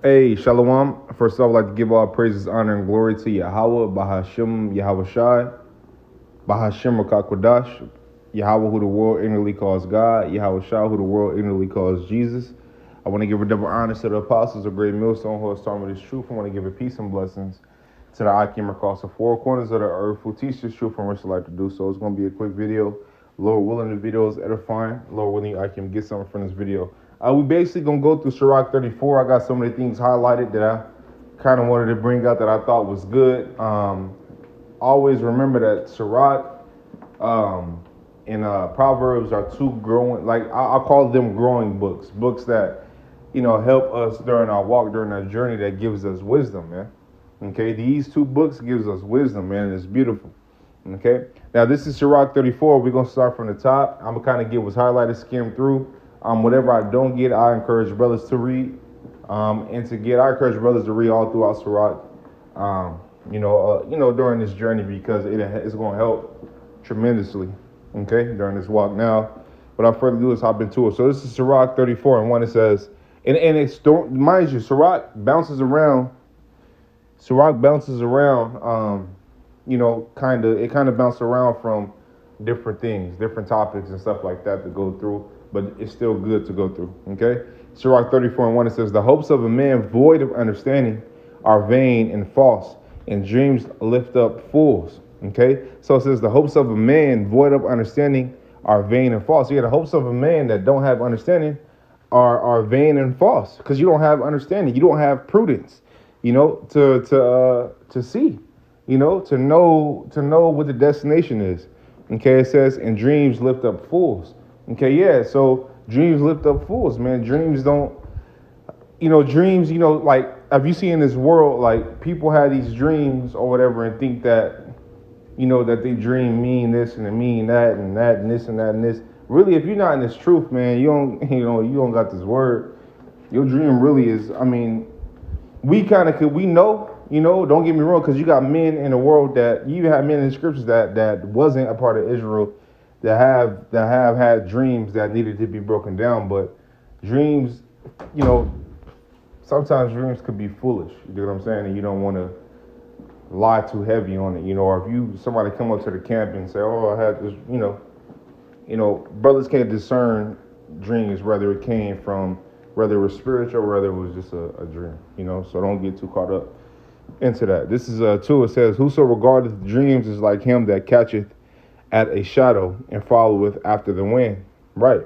Hey, Shalom. First off, I'd like to give all praises, honor, and glory to Yahweh, Bahashim, Yahweh Shai, Bahashim Rakakwadash, Yahweh, who the world ignorantly calls God, Yahweh Shai, who the world ignorantly calls Jesus. I want to give a double honor to the apostles of Great Millstone who have started with this truth. I want to give a peace and blessings to the Akim across the four corners of the earth who teach this truth and wish to like to do so. It's going to be a quick video. Lord willing, the video is edifying. Lord willing, I can get something from this video. We basically going to go through Sirach 34. I got some of the things highlighted that I kind of wanted to bring out that I thought was good. Always remember that Sirach and Proverbs are two growing, like I call them growing books that, help us during our walk, during our journey, that gives us wisdom, man. Okay, these two books gives us wisdom, man, and it's beautiful. Okay, now this is Sirach 34. We're gonna start from the top. I'm gonna kind of get what's highlighted, skim through. Whatever I don't get, I encourage brothers to read. I encourage brothers to read all throughout Sirach. During this journey because it's gonna help tremendously. Okay, during this walk. Now, without further ado, let's hop into it. So this is Sirach 34, and one it says, and it's don't mind you, Sirach bounces around. Sirach bounces around. It kind of bounces around from different things, different topics and stuff like that to go through, but it's still good to go through. Okay, Sirach 34 and 1 it says, "The hopes of a man void of understanding are vain and false, and dreams lift up fools." Okay, so it says the hopes of a man void of understanding are vain and false. Yeah, the hopes of a man that don't have understanding are vain and false because you don't have understanding, you don't have prudence, to see, to know what the destination is. Okay, it says, and dreams lift up fools. Okay, yeah, so dreams lift up fools, man. Dreams don't, dreams, like, have you seen in this world, like, people have these dreams or whatever and think that, that they dream mean this and they mean that and that and this and that and this. Really, if you're not in this truth, man, you don't, you don't got this word. Your dream really is, I mean, we know, don't get me wrong, because you got men in the world that, you even have men in the scriptures that wasn't a part of Israel that have had dreams that needed to be broken down. But dreams, sometimes dreams could be foolish. You know what I'm saying? And you don't want to lie too heavy on it, or if somebody come up to the camp and say, "Oh, I had this," brothers can't discern dreams, whether it was spiritual or whether it was just a dream, so don't get too caught up into that. This is 2, it says, "Whoso regardeth dreams is like him that catcheth at a shadow and followeth after the wind." Right.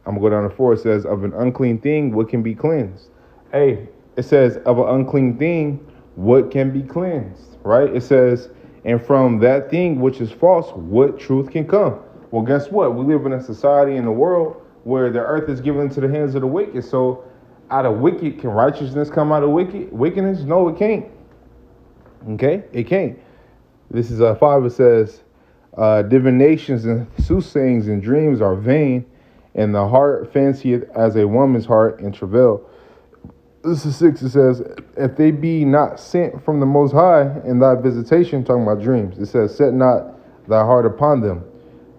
I'm gonna go down to 4. It says, "Of an unclean thing, what can be cleansed?" Hey, it says, "Of an unclean thing, what can be cleansed?" Right. It says, "And from that thing which is false, what truth can come?" Well, guess what? We live in a society in the world where the earth is given into the hands of the wicked. So out of wicked, can righteousness come out of wickedness? No, it can't. Okay, it can't. This is 5. It says, "Divinations and soothsayings and dreams are vain, and the heart fancieth as a woman's heart in travail." This is 6. It says, "If they be not sent from the Most High in thy visitation," talking about dreams. It says, "Set not thy heart upon them."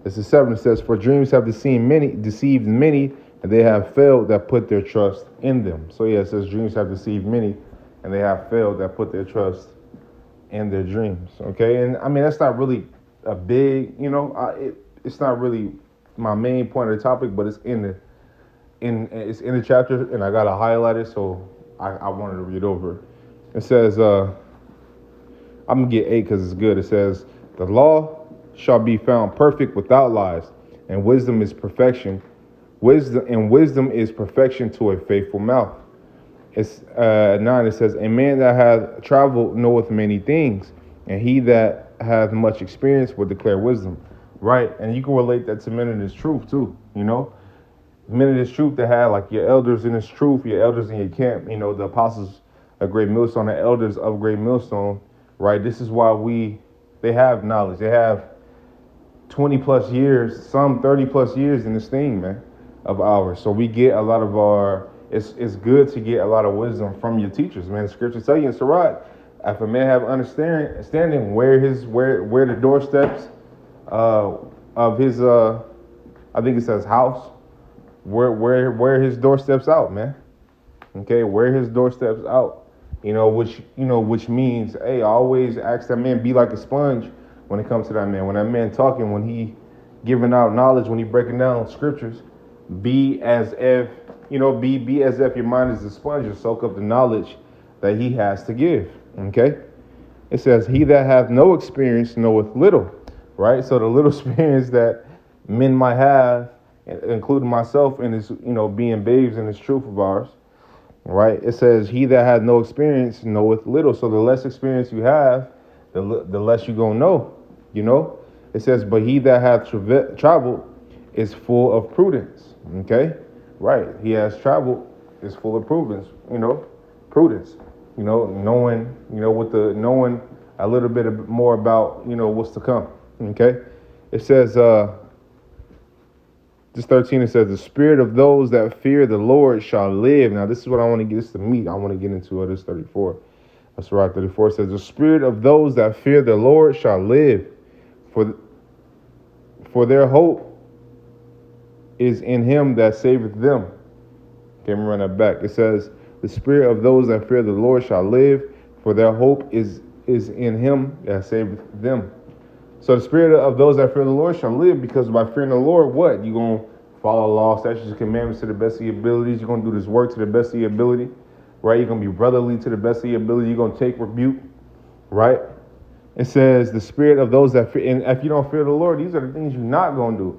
This is 7. It says, "For dreams have deceived many, and they have failed that put their trust in them." So yeah, it says dreams have deceived many, and they have failed that put their trust in their dreams. Okay, and I mean that's not really a big, it's not really my main point of the topic, but it's in the chapter, and I got to highlight it, so I wanted to read over. It says, I'm gonna get 8 because it's good. It says, "The law shall be found perfect without lies, and wisdom is perfection. Wisdom is perfection to a faithful mouth." It's 9. It says, "A man that hath traveled knoweth many things, and he that hath much experience will declare wisdom." Right, and you can relate that to men in this truth too. Men in this truth that had like your elders in this truth, your elders in your camp. The apostles of Great Millstone, the elders of Great Millstone. Right, this is why they have knowledge. They have 20 plus years, some 30 plus years in this thing, man, of ours. So we get a lot of it's good to get a lot of wisdom from your teachers, man. The scriptures tell you in Sirach, if a man have understanding where the doorsteps of his I think it says house, where his doorsteps out, man. Okay, wear his doorsteps out. Which means, hey, always ask that man, be like a sponge when it comes to that man. When that man talking, when he giving out knowledge, when he breaking down scriptures, be as if be as if your mind is a sponge and soak up the knowledge that he has to give. Okay, it says, "He that hath no experience knoweth little." Right, so the little experience that men might have, including myself, in this, being babes in this truth of ours. Right, it says, "He that hath no experience knoweth little." So the less experience you have, the less you gonna know. It says, "But he that hath traveled is full of prudence." Okay, right. He has traveled is full of prudence. Prudence. Knowing. Knowing a little bit more about what's to come. Okay, it says, this 13, it says, "The spirit of those that fear the Lord shall live." Now, this is what I want to get. This is the meat I want to get into. This 34. That's right. 34 says, "The spirit of those that fear the Lord shall live, for their hope is in him that saveth them." Okay, let me run that back. It says, "The spirit of those that fear the Lord shall live, for their hope is in him that saveth them." So the spirit of those that fear the Lord shall live, because by fearing the Lord, what? You're going to follow law, statutes, and commandments to the best of your abilities. You're going to do this work to the best of your ability, right? You're going to be brotherly to the best of your ability. You're going to take rebuke, right? It says the spirit of those that fear, and if you don't fear the Lord, these are the things you're not going to do.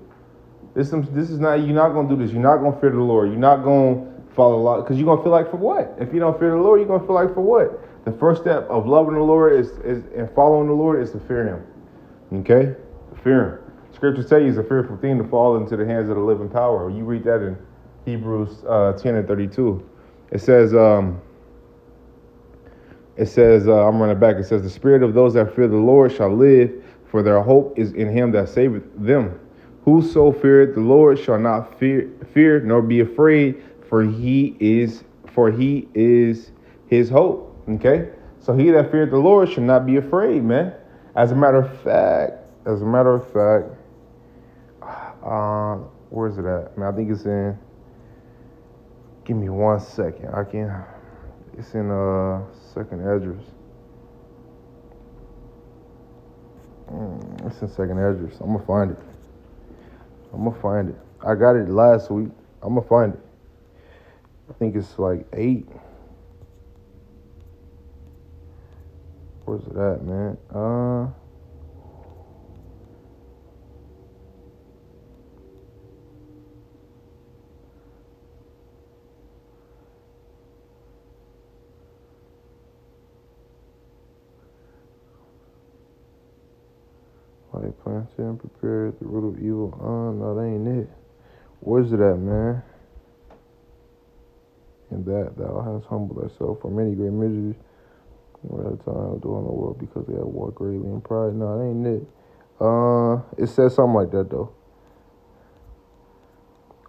This is not, you're not going to do this. You're not going to fear the Lord. You're not going to follow the law, because you're going to feel like, for what? If you don't fear the Lord, you're going to feel like, for what? The first step of loving the Lord is and following the Lord is to fear him. Okay? Fear him. Scriptures tell you it's a fearful thing to fall into the hands of the living power. You read that in Hebrews 10 and 32. It says, I'm running back. It says, "The spirit of those that fear the Lord shall live, for their hope is in him that saveth them. Whoso feareth the Lord shall not fear nor be afraid, for he is his hope." Okay? So he that feareth the Lord should not be afraid, man. As a matter of fact, where is it at? Man, I think it's in. Give me 1 second. It's in Second Esdras. It's in Second Esdras. I'm gonna find it. I got it last week. I'm gonna find it. I think it's like 8. Where's it at, man? While they planted and prepared the root of evil. No, that ain't it. Where's it at, man? And that thou hast humbled thyself for many great miseries. At a time doing the world, because they have walked greatly in pride. No, that ain't it. It says something like that though.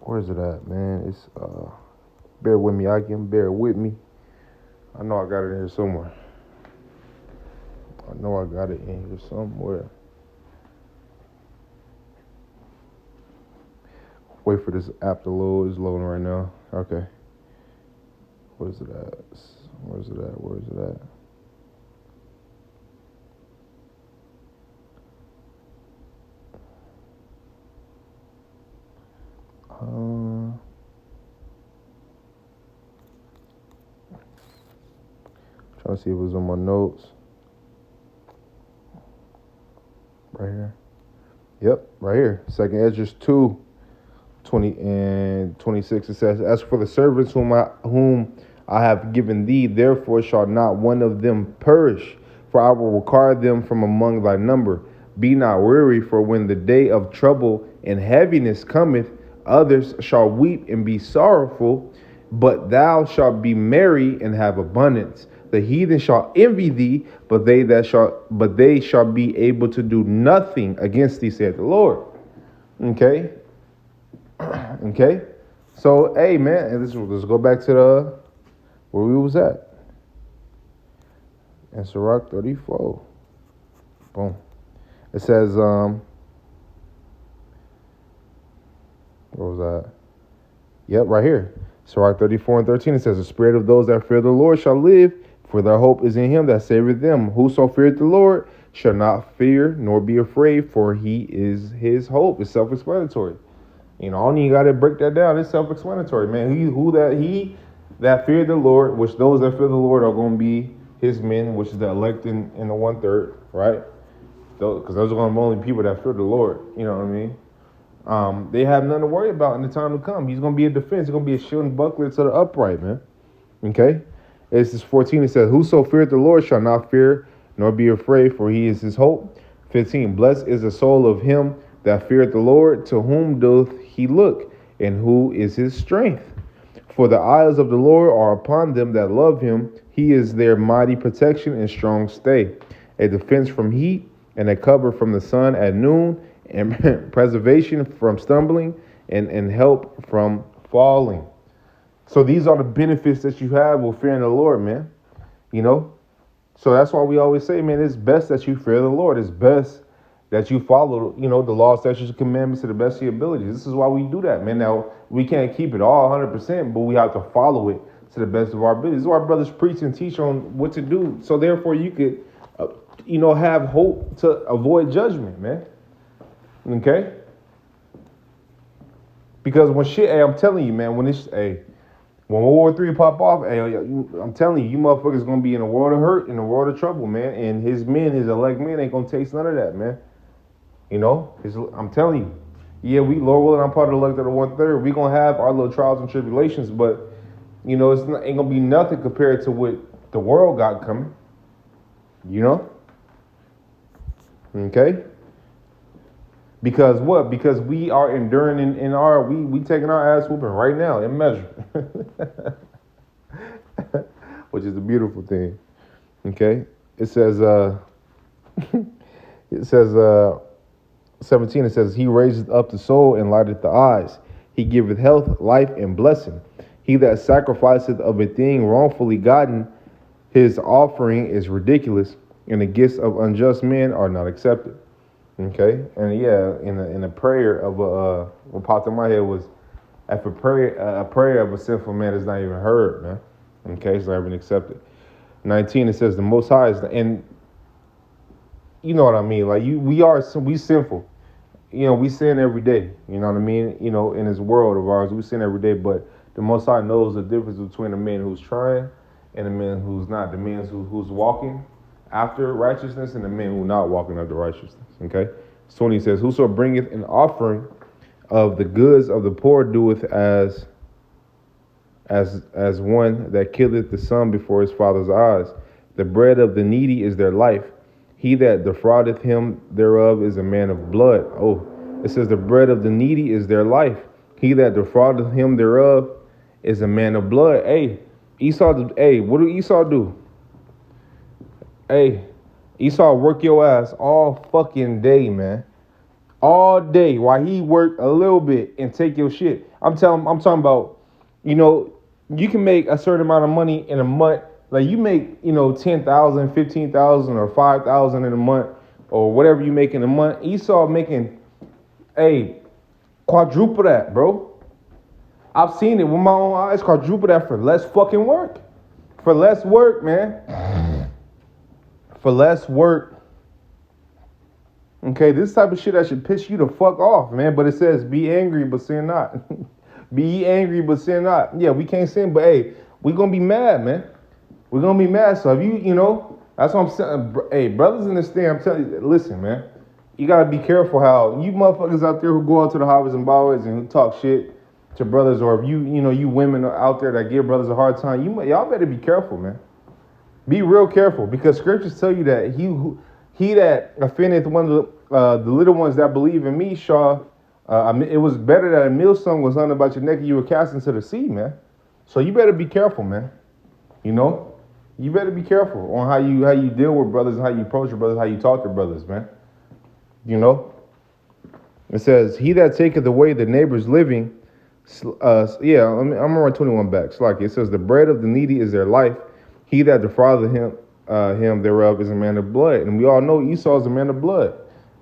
Where's it at, man? It's bear with me. Bear with me. I know I got it in here somewhere. Wait for this app to load. It's loading right now. Okay. Where's it at? Trying to see if it was on my notes. Right here. Yep, right here. Second Esdras 2, 20 and 26. It says, "As for the servants whom I have given thee, therefore shall not one of them perish, for I will require them from among thy number. Be not weary, for when the day of trouble and heaviness cometh, others shall weep and be sorrowful, but thou shalt be merry and have abundance. The heathen shall envy thee, but they shall be able to do nothing against thee, saith the Lord." Okay. Okay. So, hey, man, and let's go back to where we was at. In Sirach 34. Boom. It says, where was that? Yep, right here. Sirach 34:13, it says, the spirit of those that fear the Lord shall live, for their hope is in him that saveth them. Whoso feareth the Lord shall not fear nor be afraid, for he is his hope. It's self-explanatory. You know, I don't even got to break that down. It's self-explanatory, man. He that feared the Lord, which those that fear the Lord are going to be his men, which is the elect in the 1/3, right? Because those are going to be only people that fear the Lord. You know what I mean? They have nothing to worry about in the time to come. He's going to be a defense. He's going to be a shield and buckler to the upright, man. Okay? This is 14. It says, whoso feareth the Lord shall not fear nor be afraid, for he is his hope. 15. Blessed is the soul of him that feareth the Lord, to whom doth he look, and who is his strength. For the eyes of the Lord are upon them that love him. He is their mighty protection and strong stay, a defense from heat, and a cover from the sun at noon, and preservation from stumbling, and help from falling. So these are the benefits that you have with fearing the Lord, man. You know? So that's why we always say, man, it's best that you fear the Lord. It's best that you follow, the law, statutes, and commandments to the best of your abilities. This is why we do that, man. Now, we can't keep it all 100%, but we have to follow it to the best of our abilities. This is why brothers preach and teach on what to do. So therefore, you could, have hope to avoid judgment, man. Okay? Because I'm telling you, man, when World War III pop off, I'm telling you, you motherfuckers gonna be in a world of hurt, in a world of trouble, man. And his elect men, ain't gonna taste none of that, man. I'm telling you. Yeah, Lord willing, I'm part of the elect of the 1/3. We gonna have our little trials and tribulations, but ain't gonna be nothing compared to what the world got coming. Okay. Because what? Because we are enduring we taking our ass whooping right now in measure. Which is a beautiful thing. Okay? It says 17, it says, he raiseth up the soul and lighteth the eyes. He giveth health, life, and blessing. He that sacrificeth of a thing wrongfully gotten, his offering is ridiculous, and the gifts of unjust men are not accepted. Okay, and yeah, in a prayer of what popped in my head was, if a prayer of a sinful man is not even heard, man. Okay, it's not even accepted. 19, it says the Most High is and you know what I mean. Like we sinful. We sin every day. You know what I mean. In this world of ours, we sin every day. But the Most High knows the difference between a man who's trying and a man who's not. The man who's walking after righteousness and the man who's not walking after righteousness. Okay. 20 says, whoso bringeth an offering of the goods of the poor doeth as one that killeth the son before his father's eyes. The bread of the needy is their life. He that defraudeth him thereof is a man of blood. Oh, it says the bread of the needy is their life. He that defraudeth him thereof is a man of blood. Hey, what do Esau do? Hey, Esau work your ass all fucking day, man. All day while he work a little bit and take your shit. I'm talking about, you can make a certain amount of money in a month. Like you make, 10,000, 15,000 or 5,000 in a month or whatever you make in a month. Esau making, quadruple that, bro. I've seen it with my own eyes, quadruple that for less fucking work. For less work, man. For less work. Okay, this type of shit that should piss you the fuck off, man. But it says, be angry, but sin not. Be angry, but sin not. Yeah, we can't sin, but hey, we gonna be mad, man. We're gonna be mad. So if that's what I'm saying. Hey, brothers in this thing, I'm telling you, listen, man. You gotta be careful how you motherfuckers out there who go out to the highways and byways and who talk shit to brothers, or if you women out there that give brothers a hard time, y'all better be careful, man. Be real careful, because scriptures tell you that he that offendeth one of the little ones that believe in me shall. It was better that a millstone was hung about your neck and you were cast into the sea, man. So you better be careful, man. You better be careful on how you deal with brothers, and how you approach your brothers, how you talk to brothers, man. It says, he that taketh away the neighbor's living, I'm gonna run 21 back. It's like it says, the bread of the needy is their life. He that defraudeth him thereof is a man of blood. And we all know Esau is a man of blood,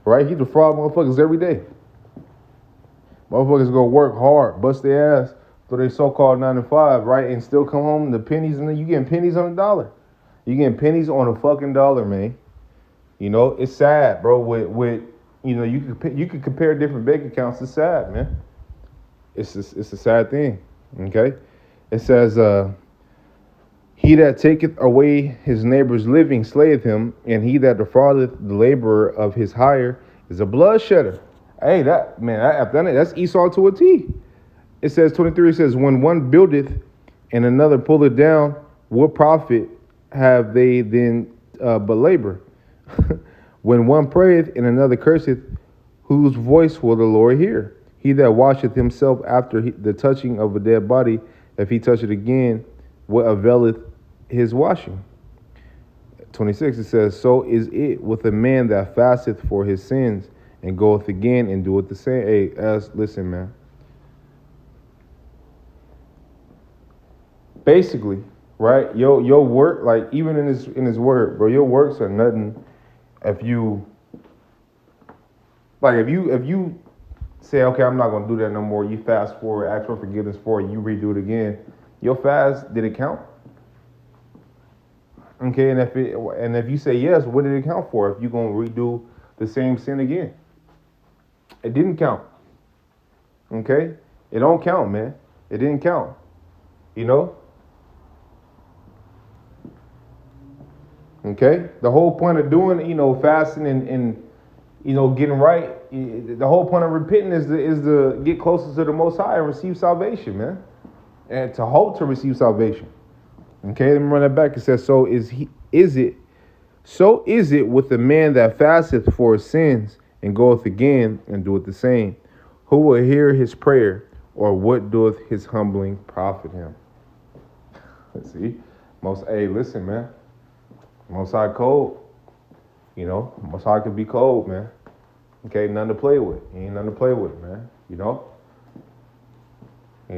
right? He defraud motherfuckers every day. Motherfuckers go work hard, bust their ass, for their so-called 9 to 5, right? And still come home the pennies, and you getting pennies on a dollar. You getting pennies on a fucking dollar, man. You know, it's sad, bro. With you know, you could compare different bank accounts. It's sad, man. It's a sad thing. Okay, it says, "He that taketh away his neighbor's living slayeth him, and he that defraudeth the laborer of his hire is a bloodshedder." Hey, that man, I've done it. That's Esau to a T. It says 23. It says, "When one buildeth and another pulleth down, what profit have they then but labor? When one prayeth and another curseth, whose voice will the Lord hear? He that washeth himself after the touching of a dead body, if he touch it again, what availeth his washing?" 26, it says, "So is it with a man that fasteth for his sins, and goeth again and doeth the same." Hey, listen, man. Basically, right? Your work, like even in his word, bro, your works are nothing. If you say, okay, I'm not gonna do that no more, you fast forward, ask for forgiveness for it, you redo it again, your fast, did it count? Okay, and if you say yes, what did it count for? If you're gonna redo the same sin again, it didn't count. Okay, it don't count, man. It didn't count. You know. Okay, the whole point of doing, fasting and getting right, the whole point of repenting is to get closer to the Most High and receive salvation, man, and to hope to receive salvation. Okay, let me run that back. It says, so is it with the man that fasteth for his sins and goeth again and doeth the same, who will hear his prayer, or what doeth his humbling profit him? Let's see, listen, man. Most High cold, Most High can be cold, man. Okay, nothing to play with. Ain't nothing to play with, man. Ain't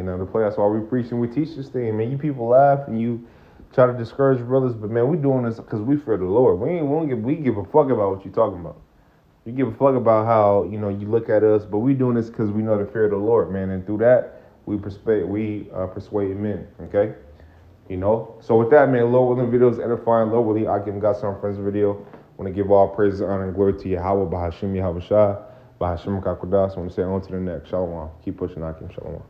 nothing to play. That's why we preach and we teach this thing, man. You people laugh and you try to discourage brothers, but man, we doing this because we fear the Lord. We give a fuck about what you talking about. You give a fuck about how you look at us, but we doing this because we know the fear of the Lord, man. And through that, we persuade men. Okay. So with that, man, Lord willing, video is edifying. Lord willing, I can got some friends video. Want to give all praises, honor, and glory to Yahweh, Bahashim Yahweh Shah, Bahashim Kakodas. Want to say on to the next. Shalom. Keep pushing, Akim. Shalom.